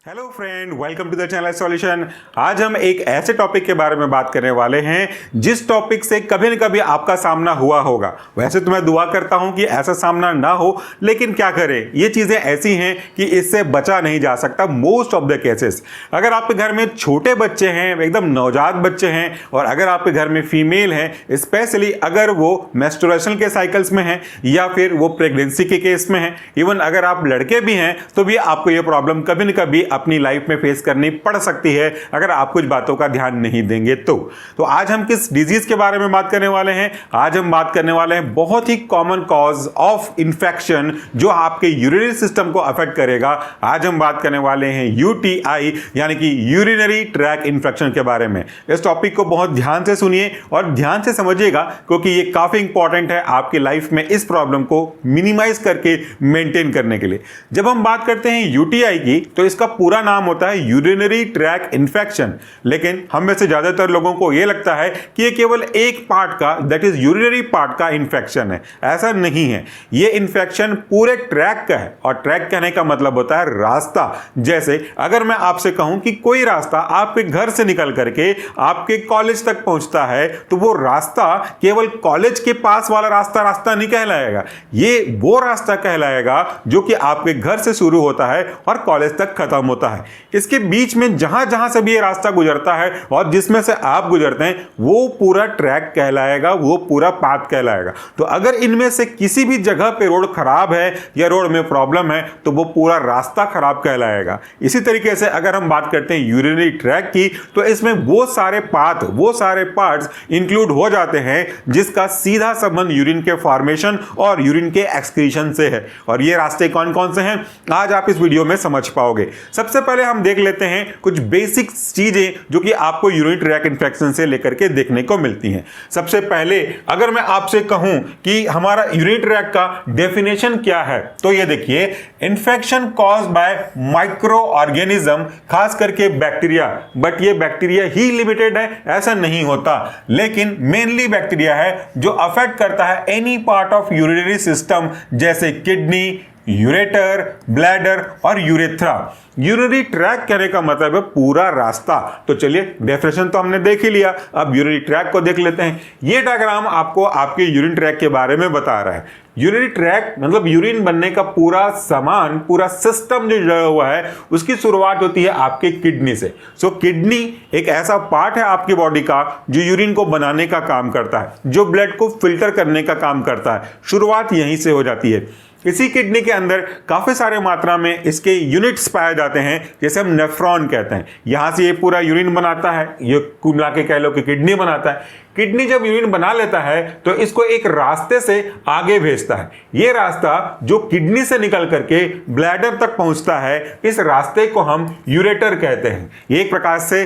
Hello friend, welcome to the channel solution. आज हम एक ऐसे टॉपिक के बारे में बात करने वाले हैं जिस टॉपिक से कभी न कभी आपका सामना हुआ होगा। वैसे तो मैं दुआ करता हूं कि ऐसा सामना ना हो, लेकिन क्या करें, ये चीज़ें ऐसी हैं कि इससे बचा नहीं जा सकता मोस्ट ऑफ द केसेस। अगर आपके घर में छोटे बच्चे हैं, एकदम नवजात बच्चे हैं, और अगर आपके घर में फीमेल हैं, स्पेशली अगर वो मेंस्ट्रुएशन के साइकिल्स में हैं या फिर वो प्रेगनेंसी के केस में हैं, इवन अगर आप लड़के भी हैं तो भी आपको ये प्रॉब्लम कभी न कभी अपनी लाइफ में फेस करनी पड़ सकती है अगर आप कुछ बातों का ध्यान नहीं देंगे तो आज हम किस डिजीज के बारे में बात करने वाले हैं? आज हम बात करने वाले हैं बहुत ही कॉमन कॉज ऑफ इंफेक्शन जो आपके यूरिनरी सिस्टम को अफेक्ट करेगा। आज हम बात करने वाले हैं यूटीआई यानी कि यूरिनरी ट्रैक इंफेक्शन के बारे में। इस टॉपिक को बहुत ध्यान से सुनिए और ध्यान से समझिएगा, क्योंकि ये काफी इंपॉर्टेंट है आपकी लाइफ में इस प्रॉब्लम को मिनिमाइज करके मेंटेन करने के लिए। जब हम बात करते हैं यूटीआई की तो इसका पूरा नाम होता है यूरिनरी ट्रैक इन्फेक्शन, लेकिन हम में से ज्यादातर लोगों को यह लगता है कि ये केवल एक पार्ट का, दैट इज यूरिनरी पार्ट का इन्फेक्शन है। ऐसा नहीं है, ये इन्फेक्शन पूरे ट्रैक का है। और ट्रैक कहने का मतलब होता है रास्ता। जैसे अगर मैं आपसे कहूं कि कोई रास्ता आपके घर से निकल करके आपके कॉलेज तक पहुंचता है, तो वो रास्ता केवल कॉलेज के पास वाला रास्ता नहीं कहलाएगा, ये वो रास्ता कहलाएगा जो कि आपके घर से शुरू होता है और कॉलेज तक खत्म होता है। इसके बीच में जहां जहां से भी ये रास्ता गुजरता है और जिसमें से आप गुजरते हैं, वो पूरा ट्रैक कहलाएगा, वो पूरा पाथ कहलाएगा। तो अगर इनमें से किसी भी जगह पे रोड खराब है या रोड में प्रॉब्लम है तो वो पूरा रास्ता खराब कहलाएगा। इसी तरीके से अगर हम बात करते हैं यूरिनरी ट्रैक की, तो इसमें वो सारे पाथ, वो सारे पार्ट्स इंक्लूड हो जाते हैं जिसका सीधा संबंध यूरिन के फॉर्मेशन और यूरिन के एक्सक्रीशन से है। और ये रास्ते कौन कौन से हैं आज आप इस वीडियो में समझ पाओगे। सबसे पहले हम देख लेते हैं कुछ बेसिक चीजें जो कि आपको यूरिनरी ट्रैक इन्फेक्शन से लेकर के देखने को मिलती हैं। सबसे पहले अगर मैं आपसे कहूं कि हमारा यूरिनरी ट्रैक का डेफिनेशन क्या है, तो ये देखिए, infection caused by micro organism, खास करके बैक्टीरिया। बट ये बैक्टीरिया ही लिमिटेड है ऐसा नहीं होता, लेकिन मेनली बैक्टीरिया है जो अफेक्ट करता है any part of urinary system, जैसे किडनी, यूरेटर, ब्लैडर और यूरेथ्रा। यूरिनरी ट्रैक कहने का मतलब है पूरा रास्ता। तो चलिए, डेफिनेशन तो हमने देख ही लिया, अब यूरिनरी ट्रैक को देख लेते हैं। ये डायग्राम आपको आपके यूरिन ट्रैक के बारे में बता रहा है। यूरिनरी ट्रैक मतलब यूरिन बनने का पूरा सामान, पूरा सिस्टम जो जुड़ा हुआ है, उसकी शुरुआत होती है आपके किडनी से। सो किडनी एक ऐसा पार्ट है आपकी बॉडी का जो यूरिन को बनाने का काम करता है, जो ब्लड को फिल्टर करने का काम करता है। शुरुआत यहीं से हो जाती है। इसी किडनी के अंदर काफी सारे मात्रा में इसके यूनिट्स पाए जाते हैं, जैसे हम नेफ्रॉन कहते हैं। यहां से ये पूरा यूरिन बनाता है, ये कुल मिला के कह लो कि किडनी बनाता है। किडनी जब यूरिन बना लेता है तो इसको एक रास्ते से आगे भेजता है। ये रास्ता जो किडनी से निकल करके ब्लैडर तक पहुंचता है, इस रास्ते को हम यूरेटर कहते हैं। ये एक प्रकार से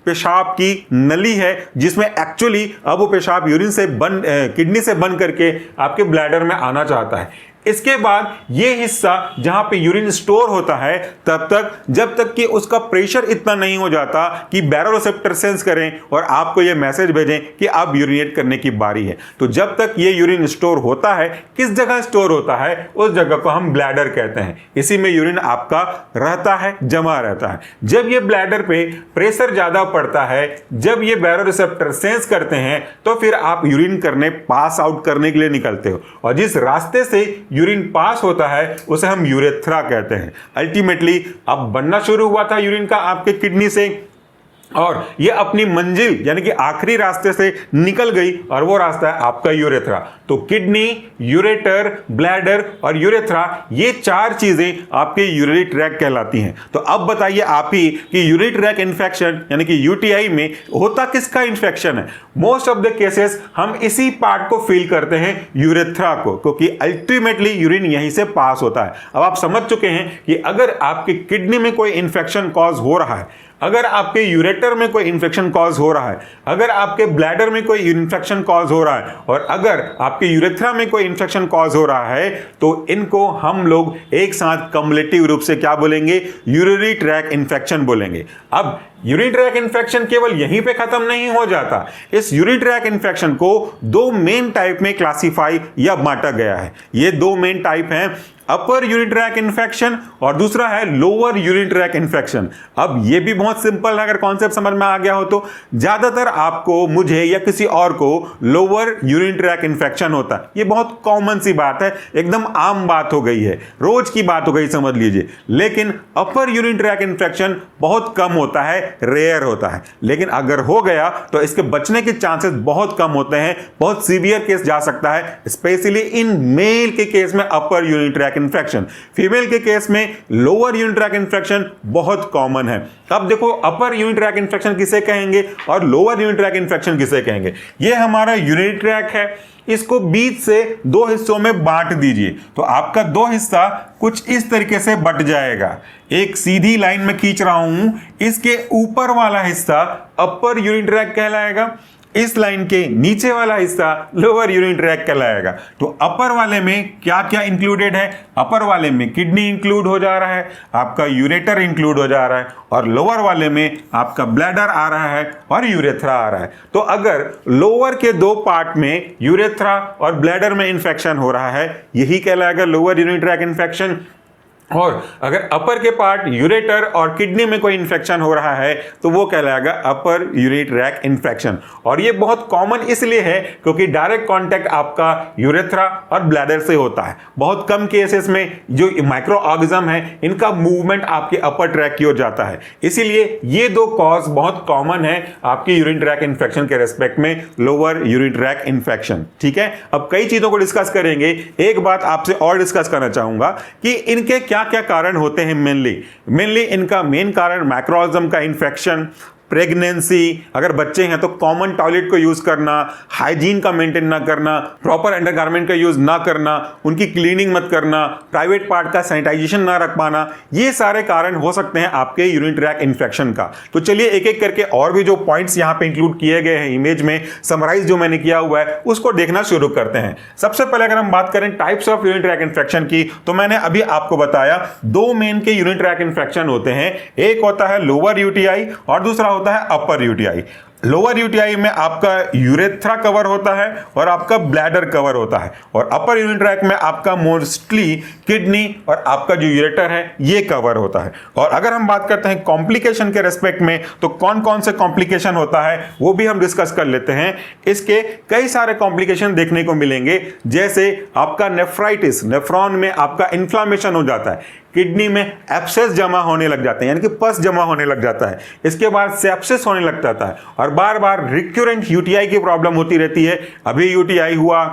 पेशाब की नली है जिसमें एक्चुअली अब वो पेशाब यूरिन से किडनी से बन करके आपके ब्लैडर में आना चाहता है। इसके बाद ये हिस्सा जहां पे यूरिन स्टोर होता है, जब तक कि उसका प्रेशर इतना नहीं हो जाता कि बैरोरिसेप्टर सेंस करें और आपको ये मैसेज भेजें कि अब यूरिनेट करने की बारी है। तो जब तक ये यूरिन स्टोर होता है, किस जगह स्टोर होता है, उस जगह को हम ब्लैडर कहते हैं। इसी में यूरिन आपका रहता है, जमा रहता है। जब ये ब्लैडर पे प्रेशर ज्यादा पड़ता है, जब ये बैरोरिसेप्टर सेंस करते हैं, तो फिर आप यूरिन करने, पास आउट करने के लिए निकलते हो। और जिस रास्ते से यूरिन पास होता है उसे हम यूरेथ्रा कहते हैं। अल्टीमेटली अब बनना शुरू हुआ था यूरिन का आपके किडनी से, और ये अपनी मंजिल यानी कि आखिरी रास्ते से निकल गई, और वो रास्ता है आपका यूरेथ्रा। तो किडनी, यूरेटर, ब्लैडर और यूरेथ्रा, ये चार चीजें आपके यूरिनरी ट्रैक कहलाती हैं। तो अब बताइए आप ही कि यूरिनरी ट्रैक इन्फेक्शन यानी कि यूटीआई में होता किसका इन्फेक्शन है? मोस्ट ऑफ द केसेस हम इसी पार्ट को फील करते हैं, यूरेथ्रा को, क्योंकि अल्टीमेटली यूरिन यहीं से पास होता है। अब आप समझ चुके हैं कि अगर आपके किडनी में कोई इन्फेक्शन कॉज हो रहा है, अगर आपके यूरेटर में कोई इन्फेक्शन कॉज हो रहा है, अगर आपके ब्लैडर में कोई इन्फेक्शन कॉज हो रहा है, और अगर आपके यूरेथ्रा में कोई इन्फेक्शन कॉज हो रहा है, तो इनको हम लोग एक साथ कम्युलेटिव रूप से क्या बोलेंगे? यूरिनरी ट्रैक इन्फेक्शन बोलेंगे। अब यूरिन ट्रैक इन्फेक्शन केवल यहीं पे खत्म नहीं हो जाता। इस यूरिन ट्रैक इन्फेक्शन को दो मेन टाइप में क्लासिफाई या बांटा गया है। ये दो मेन टाइप हैं, अपर यूरिन ट्रैक इन्फेक्शन और दूसरा है लोअर यूरिन ट्रैक इन्फेक्शन। अब ये भी बहुत सिंपल है, अगर कॉन्सेप्ट समझ में आ गया हो तो। ज्यादातर आपको, मुझे या किसी और को लोअर यूरिन ट्रैक इन्फेक्शन होता है। ये बहुत कॉमन सी बात है, एकदम आम बात हो गई है, रोज की बात हो गई समझ लीजिए। लेकिन अपर यूरिन ट्रैक इन्फेक्शन बहुत कम होता है, रेयर होता है। लेकिन अगर हो गया तो इसके बचने के चांसेस बहुत कम होते हैं, बहुत सीवियर केस जा सकता है, स्पेशली इन मेल के केस में अपर यूरिन ट्रैक इन्फेक्शन। फीमेल के केस में लोअर यूरिन ट्रैक इन्फेक्शन बहुत कॉमन है। अब देखो, अपर यूरिन ट्रैक इन्फेक्शन किसे कहेंगे और लोअर यूरिन ट्रैक इन्फेक्शन किसे कहेंगे। ये हमारा यूरिन ट्रैक है, इसको बीच से दो हिस्सों में बांट दीजिए तो आपका दो हिस्सा कुछ इस तरीके से बट जाएगा। एक सीधी लाइन में खींच रहा हूं, इसके ऊपर वाला हिस्सा अपर यूरिन ट्रैक कहलाएगा, इस लाइन के नीचे वाला हिस्सा लोअर यूरिन ट्रैक कहलाएगा। तो अपर वाले में क्या क्या इंक्लूडेड है? अपर वाले में किडनी इंक्लूड हो जा रहा है, आपका यूरेटर इंक्लूड हो जा रहा है, और लोअर वाले में आपका ब्लैडर आ रहा है और यूरेथ्रा आ रहा है। तो अगर लोअर के दो पार्ट में यूरेथ्रा और ब्लैडर में इंफेक्शन हो रहा है, यही कहलाएगा लोअर यूरिन ट्रैक इंफेक्शन। और अगर अपर के पार्ट यूरेटर और किडनी में कोई इन्फेक्शन हो रहा है तो वो कहलाएगा अपर यूरिन ट्रैक इन्फेक्शन। और ये बहुत कॉमन इसलिए है क्योंकि डायरेक्ट कांटेक्ट आपका यूरेथ्रा और ब्लैडर से होता है। बहुत कम केसेस में जो माइक्रो ऑर्गेनिज्म है इनका मूवमेंट आपके अपर ट्रैक की ओर जाता है, इसीलिए ये दो कॉज बहुत कॉमन है आपकी यूरिन ट्रैक इन्फेक्शन के रेस्पेक्ट में, लोअर यूरिन ट्रैक इन्फेक्शन। ठीक है, अब कई चीजों को डिस्कस करेंगे। एक बात आपसे और डिस्कस करना चाहूंगा कि इनके क्या क्या कारण होते हैं। मेनली इनका मेन कारण माइक्रोऑर्गेनिज्म का इन्फेक्शन, प्रेगनेंसी, अगर बच्चे हैं तो कॉमन टॉयलेट को यूज करना, हाइजीन का मेंटेन ना करना, प्रॉपर अंडरगारमेंट का यूज ना करना, उनकी क्लीनिंग मत करना, प्राइवेट पार्ट का सैनिटाइजेशन ना रख पाना, ये सारे कारण हो सकते हैं आपके यूरिन ट्रैक इन्फेक्शन का। तो चलिए एक एक करके और भी जो पॉइंट्स यहां पे इंक्लूड किए गए हैं इमेज में, समराइज जो मैंने किया हुआ है उसको देखना शुरू करते हैं। सबसे पहले अगर हम बात करें types of urine tract infection की, तो मैंने अभी आपको बताया दो मेन के यूरिन ट्रैक इन्फेक्शन होते हैं। एक होता है लोअर यूटीआई और दूसरा होता है अपर यूटीआई। लोअर यूटीआई में आपका यूरेथ्रा कवर होता है और आपका ब्लैडर कवर होता है, और अपर यूरिन ट्रैक में आपका मोस्टली किडनी और आपका जो यूरेटर है ये कवर होता है। और अगर हम बात करते हैं कॉम्प्लिकेशन के रेस्पेक्ट में, तो कौन कौन से कॉम्प्लिकेशन होता है वो भी हम डिस्कस कर लेते हैं। इसके कई सारे कॉम्प्लिकेशन देखने को मिलेंगे, जैसे आपका नेफ्राइटिस, नेफ्रॉन में आपका इन्फ्लामेशन हो जाता है, किडनी में एब्सेस जमा होने लग जाते हैं यानी कि पस जमा होने लग जाता है, इसके बाद सेप्सिस होने लग जाता है, और बार बार रिक्यूरेंट यूटीआई की प्रॉब्लम होती रहती है। अभी यूटीआई हुआ,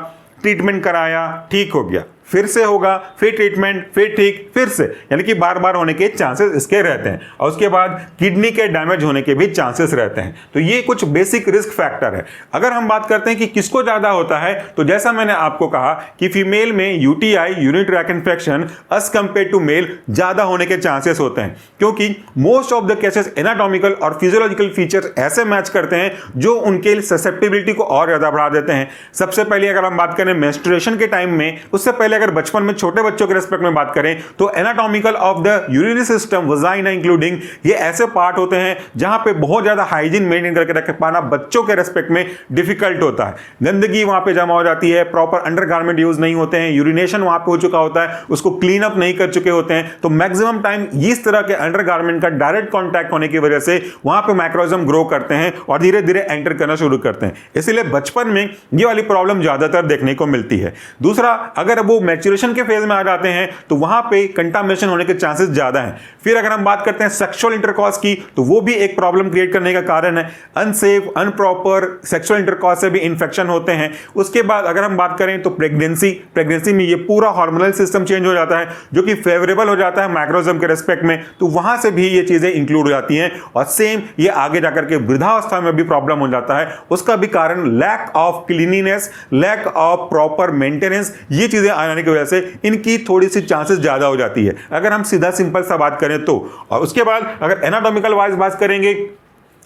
ट्रीटमेंट कराया, ठीक हो गया, फिर से होगा, फिर ट्रीटमेंट, फिर ठीक, फिर से, यानी कि बार बार होने के चांसेस इसके रहते हैं। और उसके बाद किडनी के डैमेज होने के भी चांसेस रहते हैं। तो ये कुछ बेसिक रिस्क फैक्टर है। अगर हम बात करते हैं कि किसको ज्यादा होता है, तो जैसा मैंने आपको कहा कि फीमेल में UTI, urine tract infection, as compare to male ज्यादा होने के चांसेस होते हैं, क्योंकि most of the cases anatomical और फिजियोलॉजिकल फीचर्स ऐसे मैच करते हैं जो उनके ससेप्टिबिलिटी को और ज्यादा बढ़ा देते हैं। सबसे पहले अगर हम बात करें मेंस्ट्रुएशन के टाइम में, उससे पहले अगर बचपन में छोटे बच्चों के रेस्पेक्ट में बात करें तो anatomical of the urinary system, vagina including, ये ऐसे पार्ट होते हैं जहां पे बहुत ज्यादा हाइजीन मेंटेन करके रख पाना बच्चों के रेस्पेक्ट में डिफिकल्ट होता है। गंदगी वहां पे जमा हो जाती है, प्रॉपर अंडरगारमेंट यूज नहीं होते हैं, यूरिनेशन वहां पे हो चुका होता है, उसको क्लीन अप नहीं कर चुके होते हैं, तो मैक्सिमम टाइम इस तरह के अंडरगारमेंट का डायरेक्ट कॉन्टैक्ट होने की वजह से वहां पे माइक्रोऑर्गेनिज्म ग्रो करते हैं और धीरे धीरे एंटर करना शुरू करते हैं। इसलिए बचपन में ये वाली प्रॉब्लम ज्यादातर देखने को मिलती है। दूसरा, अगर वो मैच्योरेशन के फेज में आ जाते हैं तो वहां पे कंटामिनेशन होने के चांसेस ज्यादा हैं। फिर अगर हम बात करते हैं सेक्सुअल इंटरकॉर्स की, तो वो भी एक प्रॉब्लम क्रिएट करने का कारण है। अनसेफ, अनप्रॉपर सेक्सुअल इंटरकॉर्स से भी इंफेक्शन होते हैं। उसके बाद अगर हम बात करें तो प्रेगनेंसी में ये पूरा हार्मोनल सिस्टम चेंज हो जाता है जो कि फेवरेबल हो जाता है माइक्रोऑर्गेनिज्म के रेस्पेक्ट में, तो वहां से भी ये चीजें इंक्लूड हो जाती हैं। और सेम ये आगे जाकर के वृद्धावस्था में भी प्रॉब्लम हो जाता है। उसका भी कारण lack of cleanliness, lack of proper maintenance, ये चीजें आने की वजह से इनकी थोड़ी सी चांसेस ज्यादा हो जाती है, अगर हम सीधा सिंपल सा बात करें तो। और उसके बाद अगर एनाटॉमिकल वाइज बात करेंगे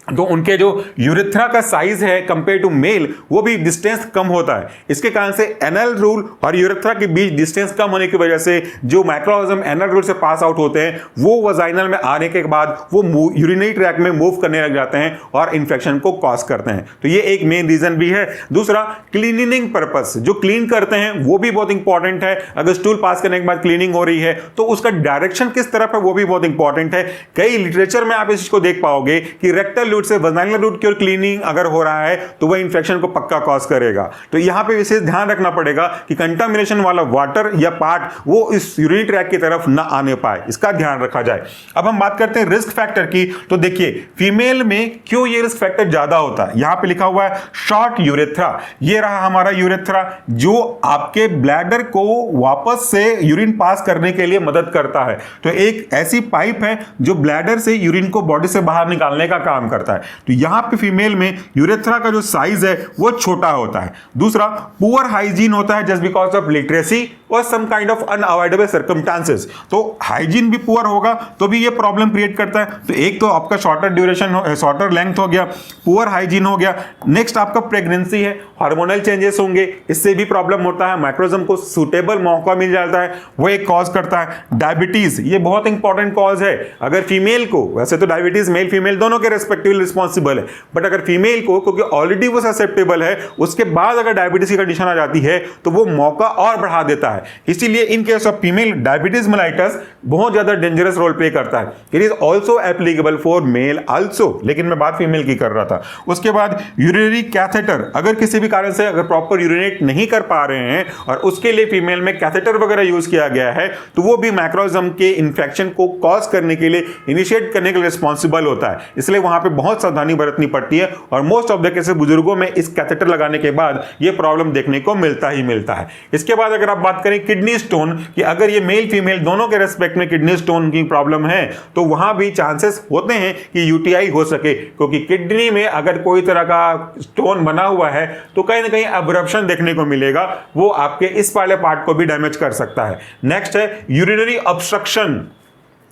तो उनके जो यूरेथ्रा का साइज है कंपेयर टू मेल वो भी डिस्टेंस कम होता है। इसके कारण से एनल रूल और यूरेथ्रा के बीच डिस्टेंस कम होने की वजह से जो माइक्रोऑर्गेनिज्म एनल रूल से पास आउट होते हैं वो वजाइनल में आने के बाद वो यूरिनरी ट्रैक्ट में मूव करने लग जाते हैं और इन्फेक्शन को कॉज करते हैं। तो ये एक मेन रीजन भी है। दूसरा, क्लीनिंग पर्पस, जो क्लीन करते हैं वो भी बहुत इंपॉर्टेंट है। अगर स्टूल पास करने के बाद क्लीनिंग हो रही है तो उसका डायरेक्शन किस तरफ है वो भी बहुत इंपॉर्टेंट है। कई लिटरेचर में आप इस चीज को देख पाओगे कि रेक्टल रूट से वजाइनल रूट की ओर क्लीनिंग अगर हो रहा है तो वह इंफेक्शन को पक्का कॉज करेगा। तो यहां पे विशेष ध्यान रखना पड़ेगा कि कंटामिनेशन वाला वाटर या पार्ट वो इस यूरिनरी ट्रैक्ट की तरफ ना आने पाए, इसका ध्यान रखा जाए। अब हम बात करते हैं रिस्क फैक्टर की। तो देखिए फीमेल में क्यों ये रिस्क फैक्टर ज्यादा होता है। यहां पे लिखा हुआ है शॉर्ट यूरेथ्रा। ये रहा हमारा यूरेथ्रा जो आपके ब्लैडर को वापस से यूरिन पास करने के लिए मदद करता है। तो एक ऐसी पाइप है जो ब्लैडर से यूरिन को बॉडी से बाहर निकालने का काम करता है। तो यहां पे फीमेल में यूरेथ्रा का जो साइज है वो छोटा होता है। दूसरा, पुअर हाइजीन होता है जस्ट बिकॉज ऑफ लिटरेसी और some kind of unavoidable circumstances. तो हाइजीन भी पुअर होगा तो भी ये प्रॉब्लम क्रिएट करता है। तो एक तो आपका शॉर्टर ड्यूरेशन, शॉर्टर लेंथ हो गया, पुअर हाइजीन हो गया। नेक्स्ट आपका प्रेगनेंसी है, हार्मोनल चेंजेस होंगे, इससे भी प्रॉब्लम होता है। माइक्रोजम को सुटेबल मौका मिल जाता है, वो एक कॉज करता है। डायबिटीज, ये बहुत इंपॉर्टेंट कॉज है। अगर फीमेल को, वैसे तो डायबिटीज मेल फीमेल दोनों के रेस्पेक्टिव रिस्पॉन्सिबल है, बट अगर फीमेल को, क्योंकि ऑलरेडी वो ससेप्टेबल है, उसके बाद अगर डायबिटीज की कंडीशन आ जाती है तो वो मौका और बढ़ा देता है। इसीलिए in case of female diabetes mellitus बहुत ज्यादा डेंजरस रोल प्ले करता है। It is also applicable for male also, लेकिन मैं बात फीमेल की कर रहा था। उसके बाद यूरिनरी कैथेटर, अगर किसी भी कारण से अगर प्रॉपर यूरिनेट नहीं कर पा रहे हैं और उसके लिए फीमेल में कैथेटर वगैरह यूज किया गया है तो वो भी माइक्रोजम के इंफेक्शन को कॉज करने के लिए, इनिशिएट करने के लिए रिस्पॉन्सिबल होता है। इसलिए वहां पे बहुत सावधानी बरतनी पड़ती है और मोस्ट ऑफ द केसेस बुजुर्गों में इस कैथेटर लगाने के बाद ये प्रॉब्लम देखने को मिलता ही मिलता है। इसके बाद अगर आप बात करें किडनी स्टोन कि अगर ये मेल फीमेल दोनों के रेस्पेक्ट में किडनी स्टोन की प्रॉब्लम है तो वहां भी चांसेस होते हैं कि यूटीआई हो सके, क्योंकि किडनी में अगर कोई तरह का स्टोन बना हुआ है तो कहीं ना कहीं अब्रप्शन देखने को मिलेगा, वो आपके इस वाले पार्ट को भी डैमेज कर सकता है। नेक्स्ट है यूरिनरी ऑब्स्ट्रक्शन।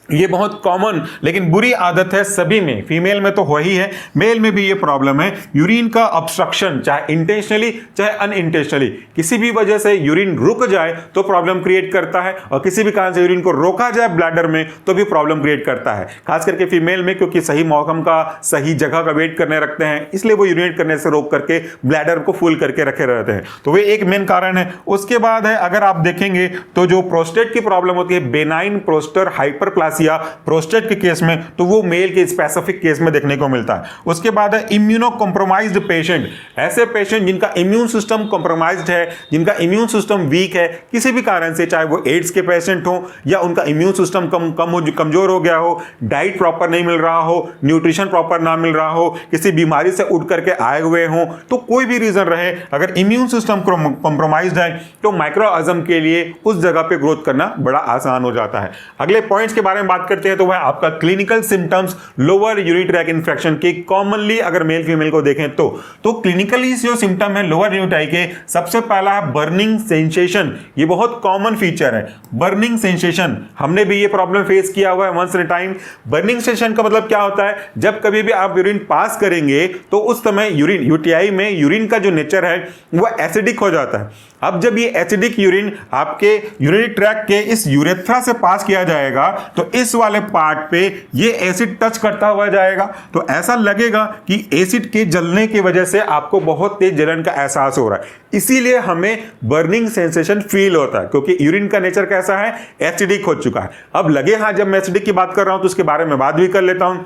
ये बहुत कॉमन लेकिन बुरी आदत है सभी में, फीमेल में तो हो ही है, मेल में भी ये प्रॉब्लम है। यूरिन का ऑब्स्ट्रक्शन, चाहे इंटेंशनली चाहे अनइंटेंशनली, किसी भी वजह से यूरिन रुक जाए तो प्रॉब्लम क्रिएट करता है, और किसी भी कारण से यूरिन को रोका जाए ब्लैडर में तो भी प्रॉब्लम क्रिएट करता है। खास करके फीमेल में, क्योंकि सही मौसम का सही जगह का वेट करने रखते हैं, इसलिए वो यूरिनेट करने से रोक करके ब्लैडर को फुल करके रखे रहते हैं। तो वे एक मेन कारण है। उसके बाद है, अगर आप देखेंगे तो जो प्रोस्टेट की प्रॉब्लम होती है, बेनाइन प्रोस्टर हाइपरप्लासिया प्रोस्टेट के केस में, तो वो मेल के स्पेसिफिक केस में देखने को मिलता है। उसके बाद है इम्यूनो कॉम्प्रोमाइज्ड पेशेंट, ऐसे पेशेंट जिनका इम्यून सिस्टम कॉम्प्रोमाइज्ड है, जिनका इम्यून सिस्टम वीक है किसी भी कारण से, चाहे वो एड्स के पेशेंट हो या उनका इम्यून सिस्टम कमजोर हो गया हो, डाइट प्रॉपर नहीं मिल रहा हो, न्यूट्रिशन प्रॉपर ना मिल रहा हो, किसी बीमारी से उठ करके आए हुए हो, तो कोई भी रीजन रहे, अगर इम्यून सिस्टम कॉम्प्रोमाइज्ड है तो माइक्रोऑर्गेनिज्म के लिए उस जगह पे ग्रोथ करना बड़ा आसान हो जाता है। अगले पॉइंट्स के बारे में बात करते हैं तो वह आपका clinical symptoms lower urinary tract infection के। कॉमनली अगर मेल फीमेल को देखें तो क्लिनिकली जो सिम्टम है लोअर यूरिनरी ट्रैक्ट के, सबसे पहला है बर्निंग सेंसेशन। ये बहुत कॉमन फीचर है, बर्निंग सेंसेशन। हमने भी ये प्रॉब्लम फेस किया हुआ है once in time. Burning sensation का मतलब क्या होता है, जब कभी भी आप यूरिन पास करेंगे तो उस समय यूरिन, यूटीआई में यूरिन का जो नेचर है वो एसिडिक हो जाता है। अब जब ये एसिडिक यूरिन आपके यूरिनरी ट्रैक्ट के इस यूरेथ्रा से पास किया जाएगा तो इस वाले पार्ट पे ये एसिड टच करता हुआ जाएगा, तो ऐसा लगेगा कि एसिड के जलने की वजह से आपको बहुत तेज जलन का एहसास हो रहा है। इसीलिए हमें बर्निंग सेंसेशन फील होता है, क्योंकि यूरिन का नेचर कैसा है, एसिडिक हो चुका है। अब लगे हाँ, जब मैं एसिडिक की बात कर रहा हूं तो उसके बारे में बात भी कर लेता हूं।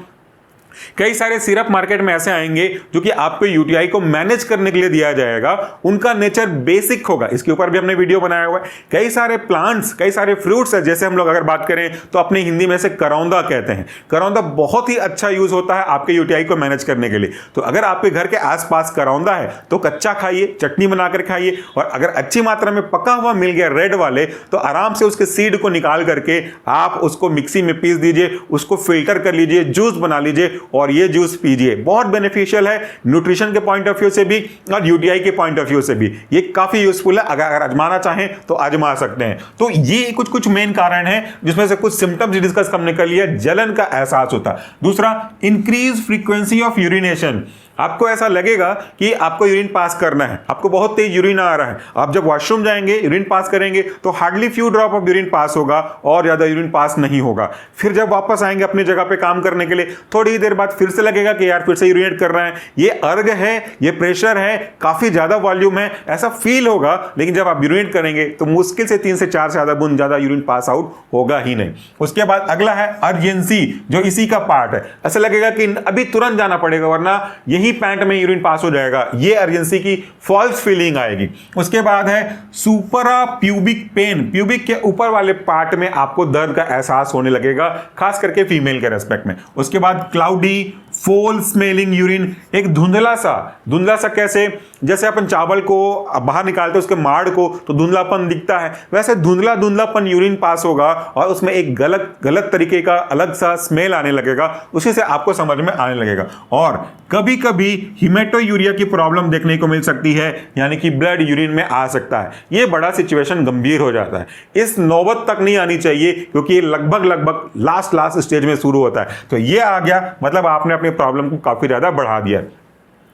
कई सारे सिरप मार्केट में ऐसे आएंगे जो कि आपको यूटीआई को मैनेज करने के लिए दिया जाएगा, उनका नेचर बेसिक होगा। इसके ऊपर भी हमने वीडियो बनाया हुआ है। कई सारे प्लांट्स, कई सारे फ्रूट्स है, जैसे हम लोग अगर बात करें तो अपने हिंदी में से करौंदा कहते हैं। करौंदा बहुत ही अच्छा यूज होता है आपके यूटीआई को मैनेज करने के लिए। तो अगर आपके घर के आसपास करौंदा है तो कच्चा खाइए, चटनी बनाकर खाइए, और अगर अच्छी मात्रा में पका हुआ मिल गया रेड वाले तो आराम से उसके सीड को निकाल करके आप उसको मिक्सी में पीस दीजिए, उसको फिल्टर कर लीजिए, जूस बना लीजिए, और ये जूस पीजिए। बहुत बेनिफिशियल है न्यूट्रिशन के पॉइंट ऑफ व्यू से भी और यूटीआई के पॉइंट ऑफ व्यू से भी ये काफी यूजफुल है। अगर आजमाना चाहें तो आजमा सकते हैं। तो ये कुछ मेन कारण है जिसमें से कुछ सिम्टम्स डिस्कस करने के लिए जलन का एहसास होता है। दूसरा, इंक्रीज फ्रीक्वेंसी ऑफ यूरिनेशन। आपको ऐसा लगेगा कि आपको यूरिन पास करना है, आपको बहुत तेज यूरिन आ रहा है, आप जब वॉशरूम जाएंगे यूरिन पास करेंगे तो hardly few drop of urine pass होगा और ज्यादा यूरिन पास नहीं होगा। फिर जब वापस आएंगे अपनी जगह पे काम करने के लिए, थोड़ी देर बाद फिर से लगेगा कि यार फिर से यूरिनेट कर रहा है, ये अर्ग है, ये प्रेशर है, काफी ज्यादा वॉल्यूम है, ऐसा फील होगा। लेकिन जब आप यूरिनेट करेंगे तो मुश्किल से 3 से 4 से ज्यादा बूंद ज्यादा यूरिन पास आउट होगा ही नहीं। उसके बाद अगला है अर्जेंसी, जो इसी का पार्ट है। ऐसा लगेगा कि अभी तुरंत जाना पड़ेगा वरना यही पैंट में यूरिन पास हो जाएगा, ये अर्जेंसी की फॉल्स फीलिंग आएगी। उसके बाद है सुपरा प्यूबिक पेन, प्यूबिक के ऊपर वाले पार्ट में आपको दर्द का एहसास होने लगेगा, खास करके फीमेल के रेस्पेक्ट में। उसके बाद क्लाउडी फोल स्मेलिंग यूरिन, एक धुंधला सा कैसे, जैसे अपन चावल को बाहर निकालते हैं उसके माड़ को तो धुंधलापन दिखता है, वैसे धुंधलापन यूरिन पास होगा और उसमें एक गलत तरीके का अलग सा स्मेल आने लगेगा, उसी से आपको समझ में आने लगेगा। और कभी कभी हिमेटोयूरिया की प्रॉब्लम देखने को मिल सकती है, यानी कि ब्लड यूरिन में आ सकता है। ये बड़ा सिचुएशन गंभीर हो जाता है, इस नौबत तक नहीं आनी चाहिए क्योंकि ये लगभग लास्ट स्टेज में शुरू होता है। तो ये आ गया मतलब आपने अपनी प्रॉब्लम को काफी ज्यादा बढ़ा दिया।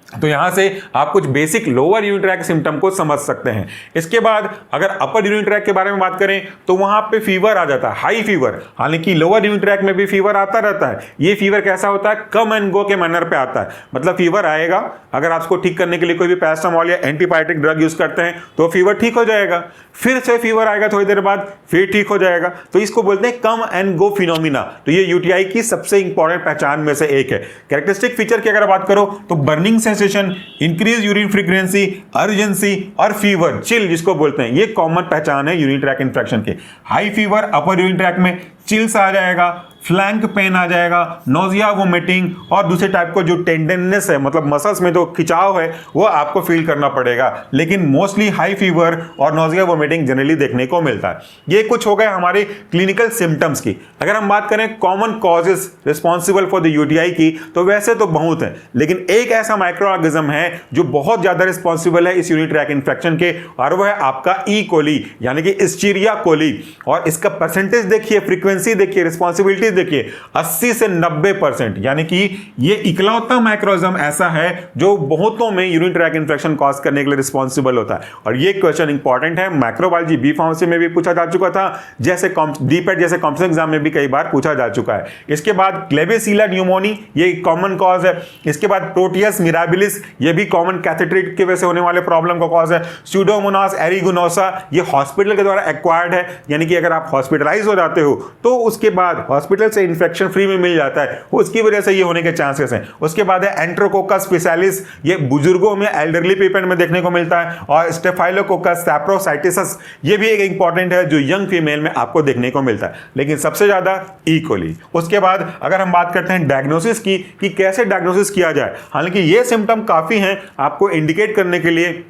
तो यहां से आप कुछ basic lower urine track symptom को समझ सकते हैं। इसके बाद अगर अपर यूरिन ट्रैक के बारे में बात करें तो वहां पे फीवर आ जाता है, हाई फीवर। हालांकि लोअर यूरिन ट्रैक में भी फीवर आता रहता है। ये फीवर कैसा होता है, कम एंड गो के मैनर पे आता है। मतलब फीवर आएगा, अगर आप उसको ठीक करने के लिए कोई भी पैरासिटामोल या एंटीबायोटिक ड्रग यूज करते हैं तो फीवर ठीक हो जाएगा, फिर से फीवर आएगा थोड़ी देर बाद, फिर ठीक हो जाएगा। तो इसको बोलते हैं कम एंड गो फिनोमिना। तो ये यूटीआई की सबसे इंपॉर्टेंट पहचान में से एक है। कैरेक्टरिस्टिक फीचर की अगर बात करो तो burning sensation, increase urine frequency, urgency और फीवर, चिल जिसको बोलते हैं, ये कॉमन पहचान है यूरिन ट्रैक इन्फेक्शन के। हाई फीवर अपर यूरिन ट्रैक में, चिल्स आ जाएगा, फ्लैंक पेन आ जाएगा, नोजिया वोमिटिंग और दूसरे टाइप को जो टेंडननेस है, मतलब मसल्स में जो खिंचाव है वो आपको फील करना पड़ेगा। लेकिन मोस्टली हाई फीवर और नोजिया वोमिटिंग जनरली देखने को मिलता है। ये कुछ हो गए हमारे क्लिनिकल सिम्टम्स की। अगर हम बात करें common causes responsible for the UTI की, तो वैसे तो बहुत है, लेकिन एक ऐसा माइक्रो ऑर्गेनिज्म है जो बहुत ज्यादा रिस्पॉन्सिबल है इस यूरिन ट्रैक इन्फेक्शन के, और वह है आपका ई कोली यानी कि एस्चेरिचिया कोली। और इसका परसेंटेज देखिए, फ्रीक्वेंसी देखिए, रिस्पॉन्सिबिलिटी देखिए 80 से 90%, यानी कि ये इकलौता माइक्रोऑर्गेनिज्म ऐसा है जो बहुतों में यूरिन ट्रैक इन्फेक्शन कॉज करने के लिए रिस्पॉन्सिबल होता है। और ये क्वेश्चन इंपॉर्टेंट है, माइक्रोबायोलॉजी बी फार्मेसी में भी पूछा जा चुका था, जैसे डीपेट जैसे कॉम्पिटिशन एग्जाम में भी कई बार पूछा जा चुका है। इसके बाद क्लेबिसिला न्यूमोनी, ये कॉमन कॉज है। इसके बाद प्रोटियस मिराबिलिस, ये भी कॉमन कैथेटरेट की वजह से होने वाले प्रॉब्लम का कॉज है। स्यूडोमोनास एरिगोनोसा, ये हॉस्पिटल के द्वारा एक्वायर्ड है, यानी कि अगर आप हॉस्पिटलाइज हो जाते हो तो उसके बाद हॉस्पिटल से इन्फेक्शन फ्री में मिल जाता है, उसकी वजह से ये होने के चांसेस हैं। उसके बाद है एंट्रोकोकस स्पेशलिस, ये बुजुर्गों में, एल्डरली पीपल में देखने को मिलता है। और स्टेफाइलोकोकस सैप्रोसाइटिस, ये भी एक इंपॉर्टेंट है जो यंग फीमेल में आपको देखने को मिलता है, लेकिन सबसे ज्यादा ई कोली। उसके बाद अगर हम बात करते हैं डायग्नोसिस की कि कैसे डायग्नोसिस किया जाए, हालांकि ये सिम्टम काफी हैं आपको इंडिकेट करने के लिए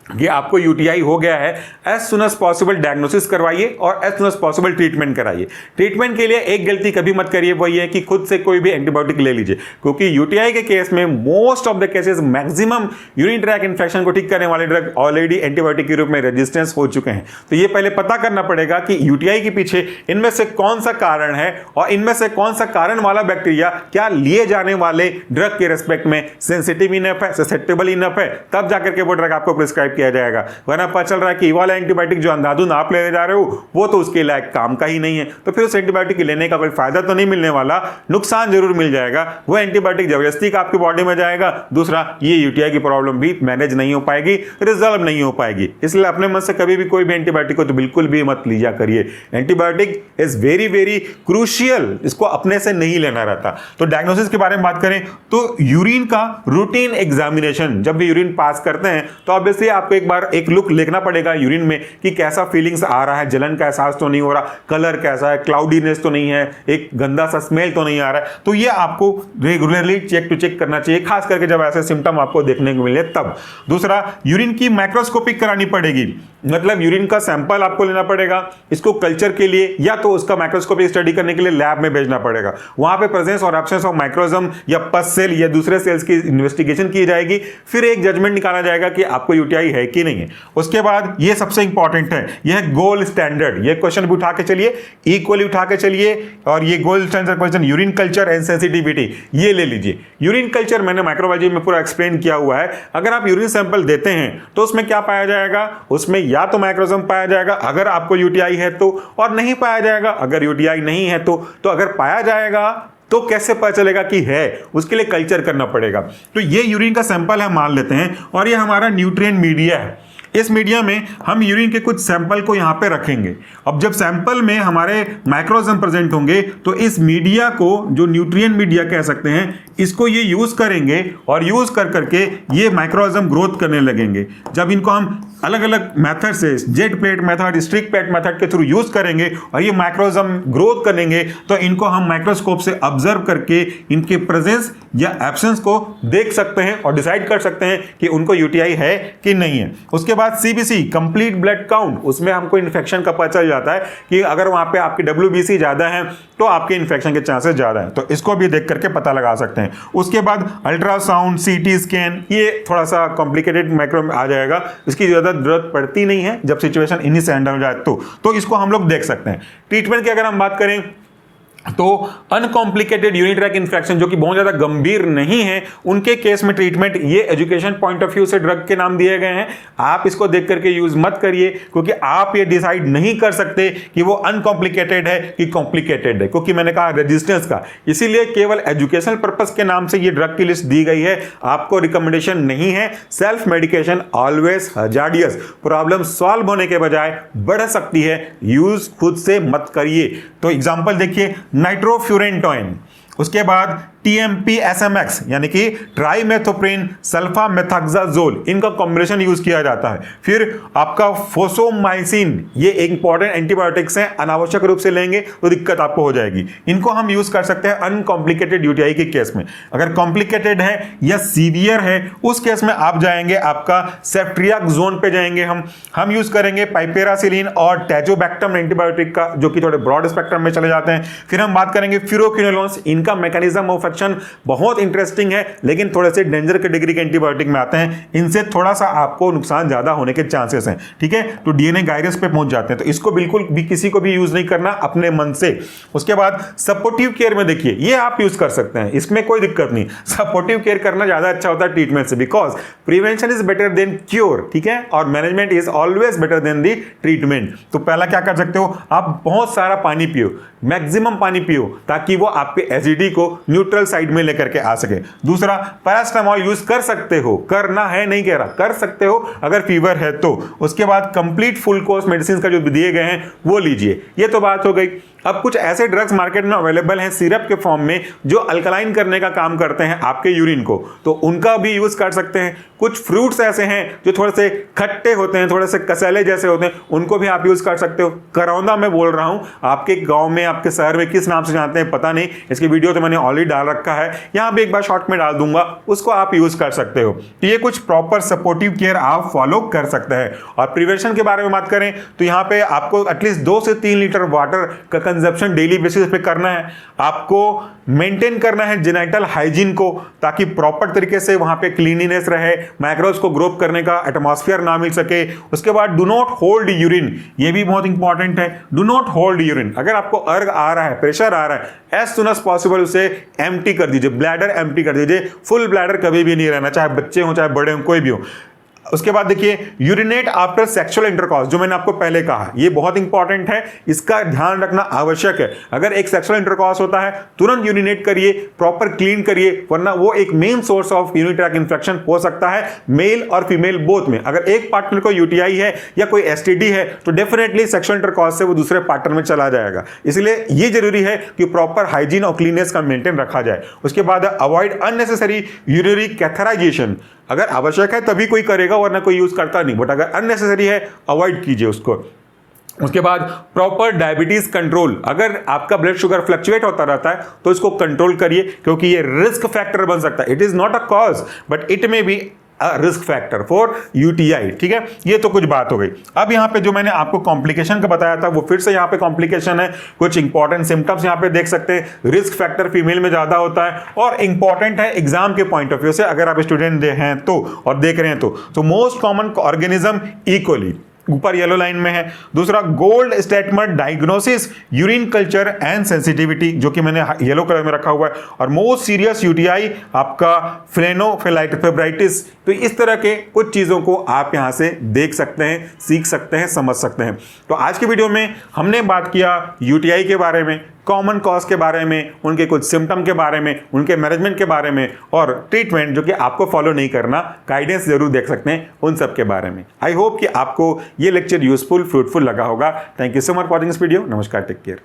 कि आपको यूटीआई हो गया है। As soon as possible diagnosis करवाइए और as soon as possible treatment कराइए। ट्रीटमेंट के लिए एक गलती कभी मत करिए, वो ये है कि खुद से कोई भी एंटीबायोटिक ले लीजिए, क्योंकि यूटीआई के केस में most of the cases maximum urine tract infection को ठीक करने वाले ड्रग ऑलरेडी एंटीबायोटिक के रूप में रेजिस्टेंस हो चुके हैं। तो ये पहले पता करना पड़ेगा कि यूटीआई के पीछे इनमें से कौन सा कारण है और इनमें से कौन सा कारण वाला बैक्टीरिया क्या लिए जाने वाले ड्रग के रेस्पेक्ट में सेंसिटिव इनफ है, ससेप्टेबल इनफ है, तब जाकर के वो ड्रग आपको प्रिस्क्राइब किया जाएगा। वरना पता चल रहा है कि ये वाला एंटीबायोटिक जो अंधाधुंध आप लेने जा रहे हो वो तो उसके लायक काम का ही नहीं है, तो फिर उस एंटीबायोटिक लेने का कोई फायदा तो नहीं मिलने वाला, नुकसान जरूर मिल जाएगा। वो एंटीबायोटिक जबरदस्ती का आपकी बॉडी में जाएगा। दूसरा, ये यूटीआई की प्रॉब्लम भी मैनेज नहीं हो पाएगी, रिजॉल्व नहीं हो पाएगी। इसलिए अपने मन से कभी भी कोई भी एंटीबायोटिक को तो बिल्कुल भी मत लीजिए करिए। Antibiotic is very very crucial, इसको अपने से नहीं लेना रहता। तो डायग्नोसिस के बारे में बात करें तो यूरिन का रूटीन एग्जामिनेशन, जब भी यूरिन पास करते हैं तो ऑब्वियसली आपको एक बार एक लुक देखना पड़ेगा यूरिन में कि कैसा फीलिंग्स आ रहा है, जलन का एहसास तो नहीं हो रहा, कलर कैसा है, क्लाउडीनेस तो नहीं है, एक गंदा सा स्मेल तो नहीं आ रहा है। तो ये आपको रेगुलरली चेक टू चेक करना चाहिए, खास करके जब ऐसे सिम्टम आपको देखने को मिले तब। दूसरा, यूरिन की माइक्रोस्कोपिक करानी पड़ेगी। मतलब यूरिन का सैंपल आपको लेना पड़ेगा, इसको कल्चर के लिए या तो उसका माइक्रोस्कोपिक स्टडी करने के लिए लैब में भेजना पड़ेगा। वहां पे प्रेजेंस और एब्सेंस ऑफ माइक्रोजम या पस सेल या दूसरे सेल्स की इन्वेस्टिगेशन की जाएगी, फिर एक जजमेंट निकाला जाएगा कि आपको यूटीआई है कि नहीं है। उसके बाद ये सबसे इंपॉर्टेंट है, यह गोल्ड स्टैंडर्ड, ये क्वेश्चन भी उठा के चलिए, इक्वली उठा के चलिए, और ये gold standard question urine culture and sensitivity, ये ले लीजिए। यूरिन कल्चर मैंने माइक्रोबायोलॉजी में पूरा एक्सप्लेन किया हुआ है। अगर आप यूरिन सैंपल देते हैं तो उसमें क्या पाया जाएगा, उसमें या तो माइक्रोजम पाया जाएगा अगर आपको यूटीआई है तो, और नहीं पाया जाएगा अगर यूटीआई नहीं है तो अगर पाया जाएगा तो कैसे पता चलेगा कि है, उसके लिए कल्चर करना पड़ेगा। तो ये यूरिन का सैंपल है मान लेते हैं, और ये हमारा न्यूट्रिएंट मीडिया है। इस मीडिया में हम यूरिन के कुछ सैंपल को यहाँ पे रखेंगे। अब जब सैंपल में हमारे माइक्रोजम प्रेजेंट होंगे तो इस मीडिया को, जो न्यूट्रिएंट मीडिया कह सकते हैं, इसको ये यूज करेंगे और यूज कर करके ये माइक्रोजम ग्रोथ करने लगेंगे। जब इनको हम अलग अलग मेथड से, jet plate method, streak plate method के थ्रू यूज करेंगे और ये माइक्रोजम ग्रोथ करेंगे, तो इनको हम माइक्रोस्कोप से ऑब्जर्व करके इनके प्रेजेंस या एब्सेंस को देख सकते हैं और डिसाइड कर सकते हैं कि उनको यूटीआई है कि नहीं है। उसके बाद सीबीसी, कंप्लीट ब्लड काउंट, उसमें हमको इन्फेक्शन का पता चल जाता है कि अगर वहां पे आपकी डब्ल्यूबीसी ज्यादा है तो आपके इन्फेक्शन के चांसेस ज्यादा है, तो इसको भी देख करके पता लगा सकते हैं। उसके बाद अल्ट्रासाउंड, सीटी स्कैन, ये थोड़ा सा कॉम्प्लिकेटेड माइक्रो में आ जाएगा, इसकी जरूरत पड़ती नहीं है जब सिचुएशन इन्हीं से हैंडल हो जाए तो इसको हम लोग देख सकते हैं। ट्रीटमेंट की अगर हम बात करें तो अनकॉम्प्लिकेटेड यूरिन ट्रैक इन्फेक्शन जो कि बहुत ज्यादा गंभीर नहीं है, उनके केस में ट्रीटमेंट, ये एजुकेशन पॉइंट ऑफ व्यू से ड्रग के नाम दिए गए हैं। आप इसको देख करके यूज मत करिए, क्योंकि आप ये डिसाइड नहीं कर सकते कि वो अनकॉम्प्लिकेटेड है कि कॉम्प्लिकेटेड है, क्योंकि मैंने कहा रेजिस्टेंस का, इसीलिए केवल एजुकेशनल पर्पस के नाम से ये ड्रग की लिस्ट दी गई है, आपको रिकमेंडेशन नहीं है। Self medication always hazardous, problem solve होने के बजाय बढ़ सकती है, यूज खुद से मत करिए। तो एग्जांपल देखिए, नाइट्रोफ्यूरेंटोइन, उसके बाद टीएमपी एसएमएक्स यानी कि ट्राइमेथोप्रिन सल्फामेथाक्साजोल, इनका कॉम्बिनेशन यूज किया जाता है। फिर आपका फोसोमाइसिन, ये इंपॉर्टेंट एंटीबायोटिक्स हैं, अनावश्यक रूप से लेंगे तो दिक्कत आपको हो जाएगी। इनको हम यूज कर सकते हैं अनकॉम्प्लिकेटेड यूटीआई के केस में। अगर कॉम्प्लिकेटेड है या सीवियर है उस केस में आप जाएंगे, आपका सेफ्ट्रियाक्सोन पे जाएंगे। हम यूज करेंगे पाइपेरासिलिन और टैजोबैक्टम एंटीबायोटिक का, जो कि थोड़े ब्रॉड स्पेक्ट्रम में चले जाते हैं। फिर हम बात करेंगे फ्यूरोक्विनोलोन्स, इनका मैकेनिज्म ऑफ एक्शन बहुत इंटरेस्टिंग है, लेकिन थोड़े से डेंजर के डिग्री के एंटीबायोटिक में आते हैं, इनसे थोड़ा सा आपको नुकसान ज्यादा होने के चांसेस हैं। ठीक है, तो डीएनए गायरस पे पहुंच जाते हैं, तो इसको बिल्कुल भी किसी को भी यूज नहीं करना अपने मन से। उसके बाद सपोर्टिव केयर में देखिए, ये आप यूज कर सकते हैं, इसमें कोई दिक्कत नहीं। सपोर्टिव केयर करना ज्यादा अच्छा होता है ट्रीटमेंट से, because prevention is better than cure. ठीक है, और management is always better than the treatment. तो पहला क्या कर सकते हो, आप बहुत सारा पानी पियो, मैक्सिमम पानी पियो, ताकि वो आपके एसिडिटी को न्यूट्रल साइड में लेकर के आ सके। दूसरा, पैरास्टामोल यूज कर सकते हो, करना है नहीं कह रहा, कर सकते हो अगर फीवर है तो। उसके बाद कंप्लीट फुल कोर्स मेडिसिन का जो दिए गए हैं वो लीजिए। ये तो बात हो गई। अब कुछ ऐसे ड्रग्स मार्केट में अवेलेबल हैं सिरप के फॉर्म में, जो अल्कलाइन करने का काम करते हैं आपके यूरिन को, तो उनका भी यूज कर सकते हैं। कुछ फ्रूट्स ऐसे हैं जो थोड़े से खट्टे होते हैं, थोड़े से कसैले जैसे होते हैं, उनको भी आप यूज कर सकते हो। करौंदा मैं बोल रहा हूं, आपके गांव में, आपके शहर में किस नाम से जानते हैं पता नहीं, इसकी वीडियो तो मैंने ऑलरेडी डाल रखा है, यहां भी एक बार शॉर्ट में डाल दूंगा, उसको आप यूज कर सकते हो। तो ये कुछ प्रॉपर सपोर्टिव केयर आप फॉलो कर सकते हैं। और प्रिवेंशन के बारे में बात करें तो यहां पे आपको एटलीस्ट 2 से 3 लीटर वाटर का कंजप्शन डेली बेसिस पे करना है। आपको मेंटेन करना है जेनिटल हाइजीन को, ताकि प्रॉपर तरीके से वहां पे क्लीनिनेस रहे, माइक्रोब्स को ग्रो करने का एटमॉस्फेयर ना मिल सके। उसके बाद डू नॉट होल्ड यूरिन, ये भी बहुत इंपॉर्टेंट है। डू नॉट होल्ड यूरिन, अगर आपको अर्ग आ रहा है, प्रेशर आ रहा है, एज सुन एज पॉसिबल उसे एम्प्टी कर दीजिए, ब्लैडर एम्प्टी कर दीजिए। फुल ब्लैडर कभी भी नहीं रहना, चाहे बच्चे हो चाहे बड़े हो, कोई भी हो। उसके बाद देखिए, यूरिनेट आफ्टर सेक्सुअल इंटरकॉर्स, जो मैंने आपको पहले कहा, ये बहुत इंपॉर्टेंट है, इसका ध्यान रखना आवश्यक है। अगर एक सेक्सुअल इंटरकॉर्स होता है, तुरंत यूरिनेट करिए, प्रॉपर क्लीन करिए, वरना वो एक main source of urinary tract infection हो सकता है, मेल और फीमेल बोथ में। अगर एक पार्टनर को यूटीआई है या कोई एसटीडी है, तो डेफिनेटली सेक्सुअल इंटरकॉर्स से वो दूसरे पार्टनर में चला जाएगा। इसलिए ये जरूरी है कि प्रॉपर हाइजीन और क्लीननेस का मेंटेन रखा जाए। उसके बाद अवॉइड अननेसेसरी यूरिनरी कैथराइजेशन, अगर आवश्यक है तभी कोई करेगा, वरना कोई यूज करता नहीं, बट अगर अननेसेसरी है अवॉइड कीजिए उसको। उसके बाद प्रॉपर डायबिटीज कंट्रोल, अगर आपका ब्लड शुगर फ्लक्चुएट होता रहता है तो इसको कंट्रोल करिए, क्योंकि ये रिस्क फैक्टर बन सकता है। It is not a cause but it may be risk factor for UTI. ठीक है, ये तो कुछ बात हो गई। अब यहाँ पे जो मैंने आपको कॉम्प्लिकेशन का बताया था वो फिर से यहाँ पे कॉम्प्लिकेशन है। कुछ इंपॉर्टेंट सिम्टम्स यहाँ पे देख सकते हैं। रिस्क फैक्टर फीमेल में ज्यादा होता है और इंपॉर्टेंट है एग्जाम के पॉइंट ऑफ व्यू से, अगर आप स्टूडेंट हैं तो और देख रहे हैं तो मोस्ट कॉमन ऑर्गेनिज्म इकोली ऊपर येलो लाइन में है। दूसरा gold statement diagnosis urine culture and sensitivity, जो कि मैंने येलो कलर में रखा हुआ है। और मोस्ट सीरियस यूटीआई आपका फ्लेनोफेब्राइटिस। तो इस तरह के कुछ चीजों को आप यहां से देख सकते हैं, सीख सकते हैं, समझ सकते हैं। तो आज की वीडियो में हमने बात किया यूटीआई के बारे में, कॉमन कॉज के बारे में, उनके कुछ सिम्टम के बारे में, उनके मैनेजमेंट के बारे में और ट्रीटमेंट जो कि आपको फॉलो नहीं करना, गाइडेंस जरूर देख सकते हैं, उन सब के बारे में। आई होप कि आपको ये लेक्चर यूजफुल फ्रूटफुल लगा होगा। Thank you so much for watching this video. नमस्कार, टेक केयर।